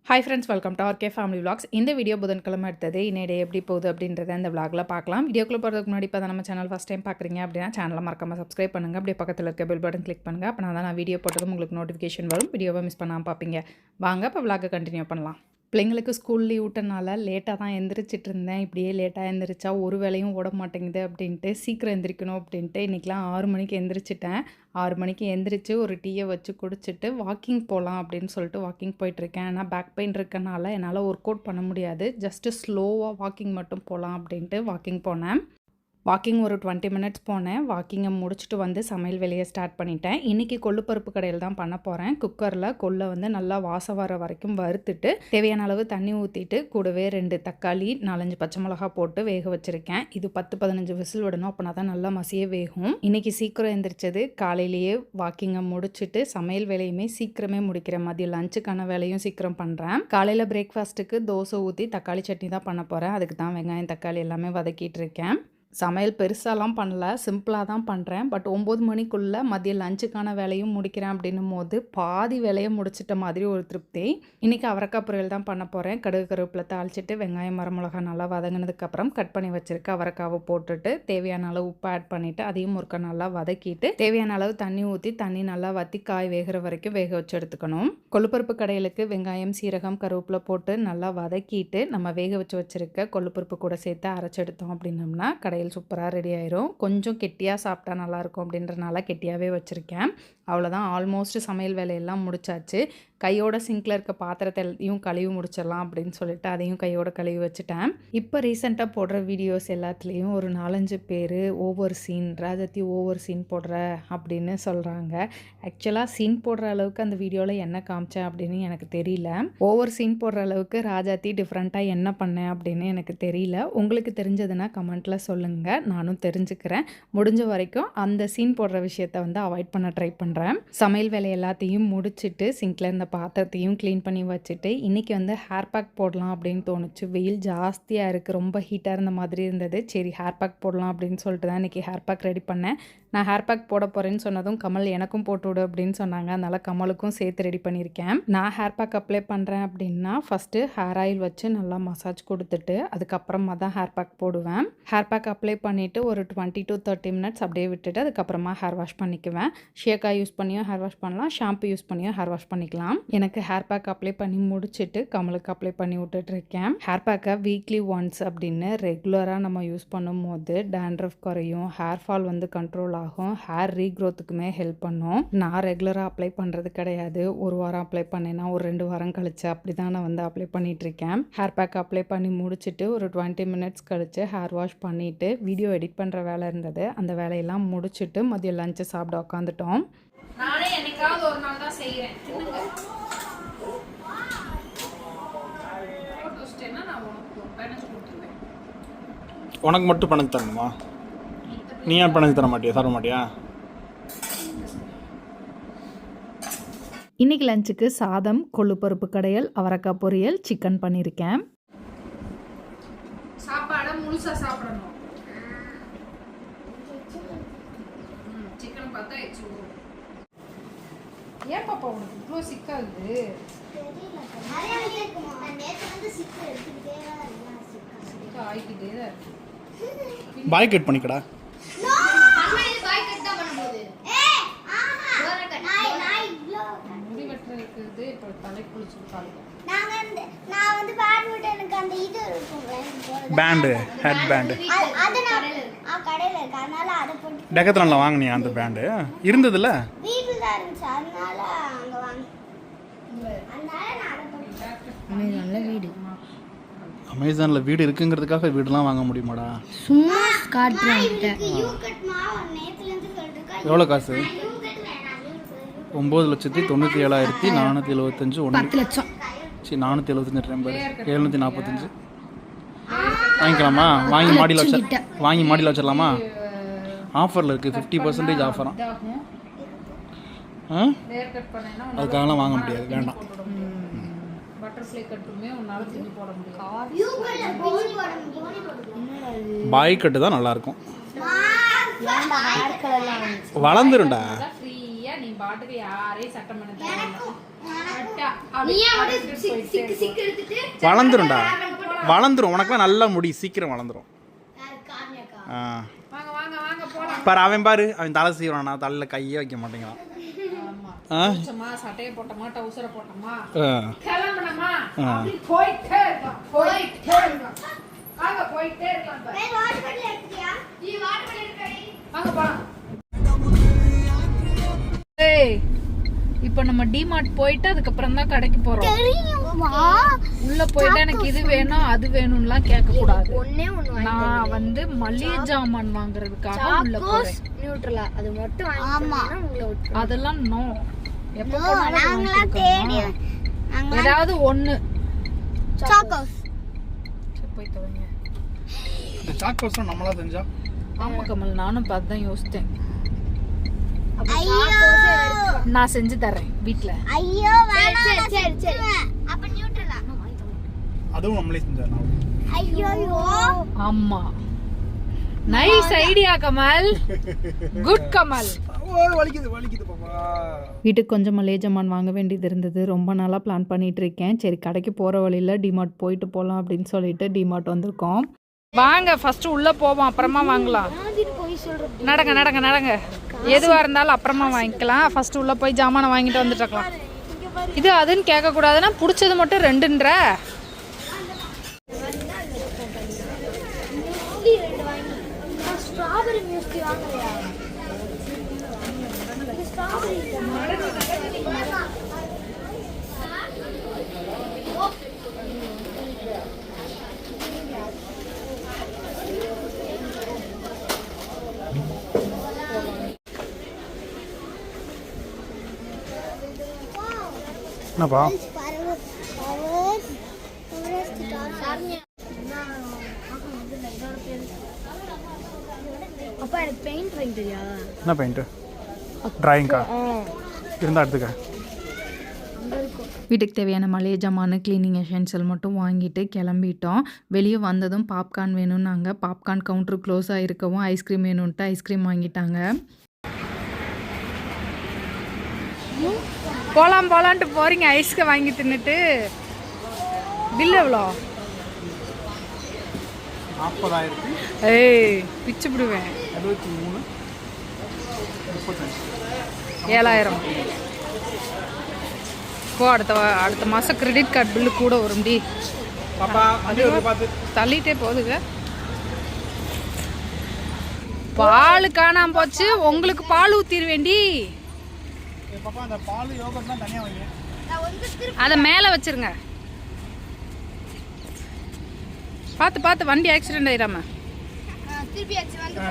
Hi friends, welcome to RK family vlogs. இந்த வீடியோ புதன்கிழமை எடுத்தது. இன்னைய டே எப்படி போகுது அப்படின்றத இந்த விளாகில் பார்க்கலாம். வீடியோக்குள்ளே போகிறதுக்கு முன்னாடி இப்போ தான் நம்ம சேனல் ஃபஸ்ட் டைம் பார்க்குறீங்க அப்படின்னா சேனலை மறக்காமல் சப்ஸ்கிரைப் பண்ணுங்கள். அப்படியே பக்கத்தில் இருக்க பெல் பட்டன் கிளிக் பண்ணுங்கள். அப்போ நான் வீடியோ போட்டதும் உங்களுக்கு நோட்டிஃபிகேஷன் வரும். வீடியோவை மிஸ் பண்ணாமல் பார்ப்பீங்க. வாங்க இப்போ விளாகை கண்டினியூ பண்ணலாம். பிள்ளைங்களுக்கு ஸ்கூல் லீவ் விட்டனால லேட்டாக தான் எந்திரிச்சிட்டு இருந்தேன். இப்படியே லேட்டாக எந்திரிச்சா ஒரு வேலையும் ஓட மாட்டேங்குது அப்படின்ட்டு சீக்கிரம் எந்திரிக்கணும் அப்படின்ட்டு இன்றைக்கெலாம் 6 மணிக்கு எந்திரிச்சிட்டேன். 6 மணிக்கு எந்திரிச்சு ஒரு டீயை வச்சு குடிச்சிட்டு வாக்கிங் போகலாம் அப்படின்னு சொல்லிட்டு வாக்கிங் போயிட்டுருக்கேன். ஆனால் பேக் பெயின் இருக்கனால என்னால் ஒர்க் அவுட் பண்ண முடியாது. ஜஸ்ட்டு ஸ்லோவாக வாக்கிங் மட்டும் போகலாம் அப்படின்ட்டு வாக்கிங் போனேன். வாக்கிங் ஒரு 20 மினிட்ஸ் போனேன். வாக்கிங்கை முடிச்சுட்டு வந்து சமையல் வேலையை ஸ்டார்ட் பண்ணிட்டேன். இன்றைக்கி கொள்ளுப்பருப்பு கடையில் தான் பண்ண போகிறேன். குக்கரில் கொல்லை வந்து நல்லா வாசம் வர வரைக்கும் வறுத்துட்டு தேவையான அளவு தண்ணி ஊற்றிட்டு கூடவே 2 தக்காளி 4-5 பச்சை மிளகா போட்டு வேக வச்சுருக்கேன். இது 10-15 விசில் விடணும். அப்படின்னா தான் நல்லா மசிய வேகும். இன்றைக்கி சீக்கிரம் எழுந்திரிச்சது. காலையிலேயே வாக்கிங்கை முடிச்சுட்டு சமையல் வேலையுமே சீக்கிரமே முடிக்கிறேன். மதியம் லஞ்சுக்கான வேலையும் சீக்கிரம் பண்ணுறேன். காலையில் பிரேக்ஃபாஸ்ட்டுக்கு தோசை ஊற்றி தக்காளி சட்னி தான் பண்ண போகிறேன். அதுக்கு தான் வெங்காயம் தக்காளி எல்லாமே வதக்கிட்டு இருக்கேன். சமையல் பெருசாலாம் பண்ணல, சிம்பிளாக தான் பண்ணுறேன். பட் 9 மணிக்குள்ளே மதியம் லஞ்சுக்கான வேலையும் முடிக்கிறேன் அப்படின்னும் போது பாதி வேலையை முடிச்சிட்ட மாதிரி ஒரு திருப்தி. இன்றைக்கி அவரைக்காய் பொரியல் தான் பண்ண போகிறேன். கடுகு கருவேப்பிலை தாளிச்சிட்டு வெங்காயம் மரமிளகா நல்லா வதங்கினதுக்கப்புறம் கட் பண்ணி வச்சுருக்க அவரைக்காவை போட்டுட்டு தேவையான அளவு உப்பு ஆட் பண்ணிவிட்டு அதையும் முறுக்க நல்லா வதக்கிட்டு தேவையான அளவு தண்ணி ஊற்றி தண்ணி நல்லா வற்றி காய் வேகிற வரைக்கும் வேக வச்சு எடுத்துக்கணும். கொள்ளுப்பருப்பு கடையிலுக்கு வெங்காயம் சீரகம் கருவேப்பிலை போட்டு நல்லா வதக்கிட்டு நம்ம வேக வச்சுருக்க கொள்ளுப்பருப்பு கூட சேர்த்து அரைச்சி எடுத்தோம் அப்படின்னம்னா சூப்பராக ரெடி ஆயிரும். கொஞ்சம் கெட்டியாக சாப்பிட்டா நல்லாயிருக்கும் அப்படின்றனால கெட்டியாகவே வச்சுருக்கேன். அவ்வளோதான், ஆல்மோஸ்ட் சமையல் வேலையெல்லாம் முடிச்சாச்சு. கையோட சிங்கில் இருக்க பாத்திரத்தையும் கழுவி முடிச்சிடலாம் அப்படின்னு சொல்லிட்டு அதையும் கையோட கழுவி வச்சுட்டேன். இப்போ ரீசெண்டாக போடுற வீடியோஸ் எல்லாத்துலேயும் ஒரு 4-5 பேர் over scene Rajathi over scene போடுற அப்படின்னு சொல்கிறாங்க. ஆக்சுவலாக சீன் போடுற அளவுக்கு அந்த வீடியோவில் என்ன காமிச்சேன் அப்படின்னு எனக்கு தெரியல. ஓவர் சீன் போடுற அளவுக்கு ராஜாத்தி டிஃப்ரெண்ட்டாக என்ன பண்ணேன் அப்படின்னு எனக்கு தெரியல. உங்களுக்கு தெரிஞ்சதுன்னா கமெண்ட்டில் சொல்லுங்கள், நானும் தெரிஞ்சுக்கிறேன். முடிஞ்ச வரைக்கும் அந்த சீன் போடுற விஷயத்தை வந்து அவாய்ட் பண்ண ட்ரை பண்ணுறேன். சமையல் வேலை எல்லாத்தையும் முடிச்சுட்டு சிங்கில் இருந்த பாத்திரத்தையும் க்ளீன் பண்ணி வச்சுட்டு இன்றைக்கி வந்து ஹேர் பேக் போடலாம் அப்படின்னு தோணுச்சு. வெயில் ஜாஸ்தியாக இருக்குது, ரொம்ப ஹீட்டாக இருந்த மாதிரி இருந்தது. சரி ஹேர் பேக் போடலாம் அப்படின்னு சொல்லிட்டு தான் இன்றைக்கி ஹேர் பேக் ரெடி பண்ணேன். நான் ஹேர் பேக் போட போகிறேன்னு சொன்னதும் கமல் எனக்கும் போட்டு விடு அப்படின்னு சொன்னாங்க. அதனால் கமலுக்கும் சேர்த்து ரெடி பண்ணியிருக்கேன். நான் ஹேர் பேக் அப்ளை பண்ணுறேன் அப்படின்னா ஃபஸ்ட்டு ஹேர் ஆயில் வச்சு நல்லா மசாஜ் கொடுத்துட்டு அதுக்கப்புறமா தான் ஹேர் பேக் போடுவேன். ஹேர் பேக் அப்ளை பண்ணிவிட்டு ஒரு 20 to 30 மினிட்ஸ் அப்படியே விட்டுட்டு அதுக்கப்புறமா ஹேர் வாஷ் பண்ணிக்குவேன். ஷேக்காய் யூஸ் பண்ணியும் ஹேர் வாஷ் பண்ணலாம், ஷாம்பு யூஸ் பண்ணியும் ஹேர் வாஷ் பண்ணிக்கலாம். எனக்கு ஹேர் பேக் அப்ளை பண்ணி முடிச்சுட்டு கமலுக்கு அப்ளை பண்ணி விட்டுட்ருக்கேன். ஹேர் பேக்கை வீக்லி ஒன்ஸ் அப்படின்னு ரெகுலராக நம்ம யூஸ் பண்ணும் போது டேண்ட்ரஃப் குறையும், ஹேர் ஃபால் வந்து கண்ட்ரோல் ஆகும், ஹேர் ரீக்ரோத்துக்குமே ஹெல்ப் பண்ணும். நான் ரெகுலராக அப்ளை பண்ணுறது கிடையாது. ஒரு வாரம் அப்ளை பண்ணேன்னா ஒரு 2 வாரம் கழிச்சு அப்படி தான் நான் வந்து அப்ளை பண்ணிகிட்ருக்கேன். ஹேர் பேக் அப்ளை பண்ணி முடிச்சுட்டு ஒரு 20 மினிட்ஸ் கழிச்சு ஹேர் வாஷ் பண்ணிவிட்டு வீடியோ எடிட் பண்ணுற வேலை இருந்தது. அந்த வேலையெல்லாம் முடிச்சுட்டு மதியம் லஞ்சு சாப்பிட உட்காந்துட்டோம். நானே என்னைக்காவது ஒரு நாள் தான் செய்கிறேன். உனக்கு மட்டும் பணம் தரணுமா? நீ ஏன் பணம் தர மாட்டியா? தர மாட்டியா? இன்றைக்கி லஞ்சுக்கு சாதம், கொள்ளுப்பருப்பு கடையல், அவரைக்காய் பொரியல், சிக்கன் பண்ணியிருக்கேன். சாப்பாடை முழுசாக சாப்பிடணும். சிக்கன் பார்த்தா ஏன் பாப்பா உனக்கு இவ்வளோ சிக்காது? ஆகிக்கிட்டே தான் பாய் கட் பண்ணிக்கடா. முடி வெட்டுறது இப்போ தலை குளிச்சுருக்காங்க. பேண்டு, ஹெட் பேண்டு டெக்கத்லானில் வாங்கினியா? அந்த பேண்டு இருந்ததுல்ல? அமேசானில் வீடு இருக்குங்கிறதுக்காக வீடுலாம் வாங்க முடியுமாடா? சும்மா காட்டுறேன். எவ்வளோ காசு? 9,97,475. 10 லட்சம். சரி 475 745 வாங்கிக்கலாமா? வாங்கி மாடியில் வச்சிடலாமா? ஆஃபரில் இருக்குது, 50% ஆஃபராக. அதுக்காகலாம் வாங்க முடியாது, வேண்டாம். பட்டர்ஃப்ளை கட்டுமே உன்னால திணி போட முடியாது. பாய் கட்டு தான் நல்லாயிருக்கும். வளர்ந்துருண்டா. ஃப்ரீயா நீ பாட்டுக்கு யாரையும் சட்டம் பண்ண வளர்ந்துரும்டா, வளர்ந்துரும். உனக்குலாம் நல்லா முடி சீக்கிரம் வளர்ந்துரும். ஆ வாங்க வாங்க வாங்க போலாம். பாரு அவன் பாரு, அவன் தலை சீவரானா, தலையில் கையே வைக்க மாட்டேங்கிறான். ஆ சும்மா சட்டையை போட்டோமா டவுசரை போட்டோமா ஆ கிளம்பணுமா அப்படி போயிட்டே இருக்கலாம் வாங்க போயிட்டே இருக்கலாம் வாங்க போலாம். ஏய் இப்போ நம்ம டிமார்ட் போயிட்டு அதுக்கப்புறம் தான் கடைக்கு போறோம். உள்ள போயிட்டு எனக்கு இது வேணும் அது வேணும்லாம் கேட்க கூடாது. நான் வந்து மளிகை ஜாமான் வாங்குறதுக்காக உள்ள போறேன். நியூட்ரலா அது மட்டும் வாங்கிட்டு அதெல்லாம் நோ. எப்ப போனாலும் வாங்கி கொடுக்கணுமா? ஏதாவது ஒண்ணு சாக்கோஸ் சரி, போய் தவங்க. இந்த சாக்கோஸ்லாம் நம்மளா செஞ்சா? ஆமா கமல், நானும் பார்த்து தான் யோசித்தேன். ஐயோ நான் செஞ்சு தரேன் வீட்ல. ஐயோ சரி அப்ப நியூட்ரலா அதுவும் நம்மளே செஞ்சா? ஐயோ ஆமா, nice idea Kamal, good Kamal. வலிக்குது பாப்பா. வீட்டுக்கு கொஞ்சம் மளிகை ஜாமான் வாங்க வேண்டியது இருந்தது. ரொம்ப நாளாக பிளான் பண்ணிகிட்டு இருக்கேன். சரி கடைக்கு போகிற வழியில் டிமார்ட் போயிட்டு போகலாம் அப்படின்னு சொல்லிட்டு டிமார்ட் வந்திருக்கோம். வாங்க ஃபர்ஸ்ட் உள்ள போவோம், அப்புறமா வாங்கலாம். நடங்க நடங்க நடங்க, எதுவா இருந்தாலும் அப்புறமா வாங்கிக்கலாம். ஃபர்ஸ்ட் உள்ள போய் ஜாமானை வாங்கிட்டு வந்துட்டுக்கலாம். இது அதுன்னு கேட்க கூடாதுன்னா பிடிச்சது மட்டும் ரெண்டுன்ற. ஸ்ட்ராபெரி மியூஸ்லி வாங்கலையா? ஸ்ட்ராபெரி என்னப்பா? அப்பா எனக்கு பெயிண்ட் வாங்கி தெரியா? என்ன பெயிண்ட்? டிராயிங்கா இருந்தா எடுத்துக்க. வீட்டுக்கு தேவையான மளிகை ஜாமான் க்ளீனிங் எசென்ஷியல் மட்டும் வாங்கிட்டு கிளம்பிட்டோம். வெளியே வந்ததும் பாப்கார்ன் வேணும்னாங்க. பாப்கார்ன் கவுண்டர் க்ளோஸ் ஆகிருக்கவும் ஐஸ்கிரீம் வேணும்ன்ட்டு ஐஸ்கிரீம் வாங்கிட்டாங்க. போலாம் போலான்ட்டு போறீங்க, ஐஸ்க்கு வாங்கி தின்னுட்டு. பில் எவ்வளோ? 40,000. ஏய் பிச்சு விடுவேன். 73 35 7,000. போ, அடுத்த மாதம் கிரெடிட் கார்டு பில்லு கூட வரும்டி. பாப்பா அது பார்த்து தள்ளிட்டே போகுதுங்க. பால் காணாம போச்சு, உங்களுக்கு பால் ஊத்திடுவேண்டி. பாப்பா அந்த பால் யோகர்ட்லாம் தனியாக வைங்க. அதை மேலே வச்சிருங்க. பார்த்து பார்த்து வண்டி ஆக்சிடென்ட் ஆயிடாம.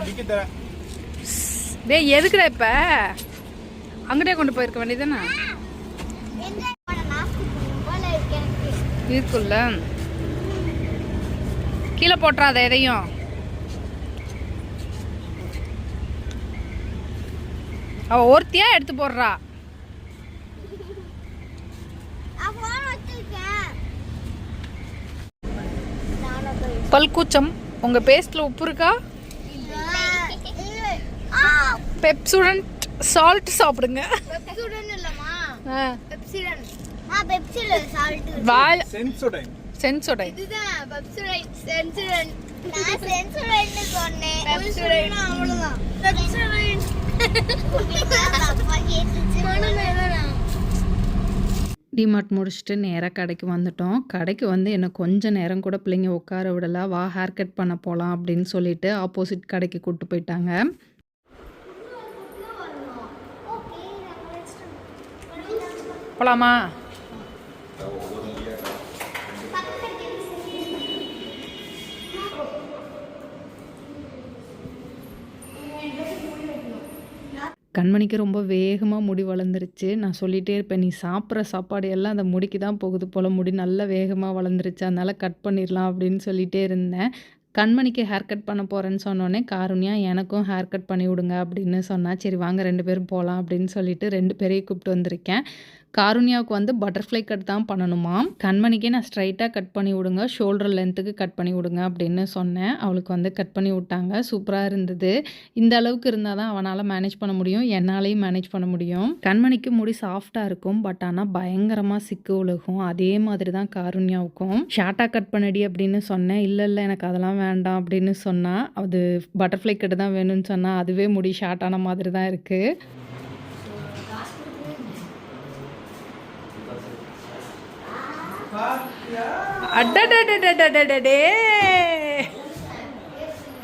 டிக்கெட் தரேன். டேய் எதுக்குடா இப்போ அங்கடே கொண்டு போயிருக்க வேண்டியதானே? இருக்குல்ல, கீழே போட்டுறாத எதையும். அவ ஒருத்தியா எடுத்து போடுறா. பல்கூச்சம். உங்க பேஸ்ட்ல உப்பு இருக்கா? பெப்சுடன்ட் சால்ட் சாப்பிடுங்க. வால் சென்சோடைன். சென்சோடைன். டிமார்ட் முடிச்சுட்டு நேராக கடைக்கு வந்துட்டோம். கடைக்கு வந்து என்னை கொஞ்சம் நேரம் கூட பிள்ளைங்க உட்கார விடலை. வா ஹேர் கட் பண்ண போகலாம் அப்படின்னு சொல்லிட்டு ஆப்போசிட் கடைக்கு கூப்பிட்டு போயிட்டாங்க. போலாமா? கண்மணிக்கு ரொம்ப வேகமாக முடி வளர்ந்துருச்சு. நான் சொல்லிகிட்டே இருப்பேன், நீ சாப்பிட்ற சாப்பாடு எல்லாம் அந்த முடிக்கு தான் போகுது போல், முடி நல்லா வேகமாக வளர்ந்துருச்சு, அதனால் கட் பண்ணிடலாம் அப்படின்னு சொல்லிகிட்டே இருந்தேன். கண்மணிக்கு ஹேர் கட் பண்ண போகிறேன்னு சொன்னோடனே காருண்யா எனக்கும் ஹேர் கட் பண்ணி விடுங்க அப்படின்னு சொன்னால், சரி வாங்க 2 பேரும் போகலாம் அப்படின்னு சொல்லிட்டு 2 பேரையும் கூப்பிட்டு வந்திருக்கேன். காருண்யாவுக்கு வந்து பட்டர்ஃப்ளை கட் தான் பண்ணணுமா. கண்மணிக்கே நான் ஸ்ட்ரைட்டாக கட் பண்ணி விடுங்க, ஷோல்டர் லென்த்துக்கு கட் பண்ணி விடுங்க அப்படின்னு சொன்னேன். அவளுக்கு வந்து கட் பண்ணி விட்டாங்க. சூப்பராக இருந்தது. இந்த அளவுக்கு இருந்தால் தான் அவனால் மேனேஜ் பண்ண முடியும், என்னாலையும் மேனேஜ் பண்ண முடியும். கண்மணிக்கு முடி சாஃப்டாக இருக்கும், பட் ஆனால் பயங்கரமாக சிக்கு விழுகும். அதே மாதிரி தான் காருண்யாவுக்கும். ஷார்ட்டாக கட் பண்ணடி அப்படின்னு சொன்னேன். இல்லை எனக்கு அதெல்லாம் வேண்டாம் அப்படின்னு சொன்னால், அது பட்டர்ஃப்ளை கட்டு தான் வேணும்னு சொன்னால் அதுவே முடி ஷார்ட்டான மாதிரி தான் இருக்குது. அடடடடடடடே,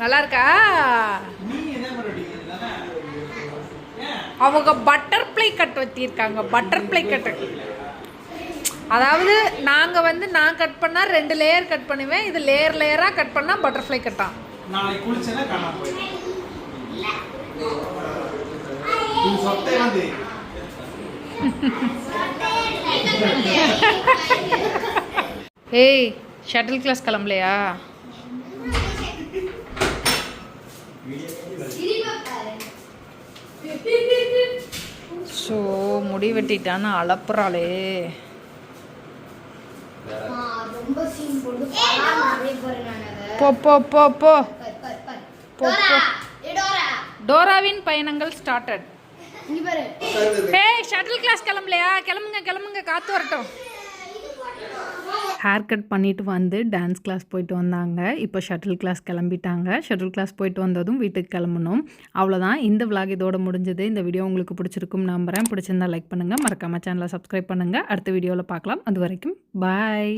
நல்லா இருக்கா? அவங்க பட்டர்ஃப்ளை கட் வச்சிருக்காங்க. பட்டர்ஃப்ளை கட்டு அதாவது நாங்கள் வந்து நான் கட் பண்ணால் 2 லேயர் கட் பண்ணுவேன். இது லேயராக கட் பண்ணால் பட்டர்ஃப்ளை கட்டா. நாளைக்கு குளிச்சேன்னா காணாம போயிடும். இது சொத்தை வந்து ஏய், ஷட்டில் கிளாஸ் கிளம்பலையா? ஸோ முடி வெட்டிட்டான்னு அலப்புறாளே. போ போ போ போ போ. டோராவின் பயணங்கள் ஸ்டார்டட். ஏய், ஷட்டில் கிளாஸ் கிளம்பலையா? கிளம்புங்க, காற்று வரட்டும். ஹேர் கட் பண்ணிவிட்டு வந்து டான்ஸ் கிளாஸ் போயிட்டு வந்தாங்க. இப்போ ஷட்டில் கிளாஸ் கிளம்பிட்டாங்க. ஷட்டில் கிளாஸ் போயிட்டு வந்ததும் வீட்டுக்கு கிளம்பணும். அவ்வளோதான், இந்த விலாக் இதோட முடிஞ்சது. இந்த வீடியோ உங்களுக்கு பிடிச்சிருக்கும் நம்புகிறேன். பிடிச்சிருந்தா லைக் பண்ணுங்கள், மறக்காமல் சேனலை சப்ஸ்கிரைப் பண்ணுங்கள். அடுத்த வீடியோவில் பார்க்கலாம். அது வரைக்கும் பாய்.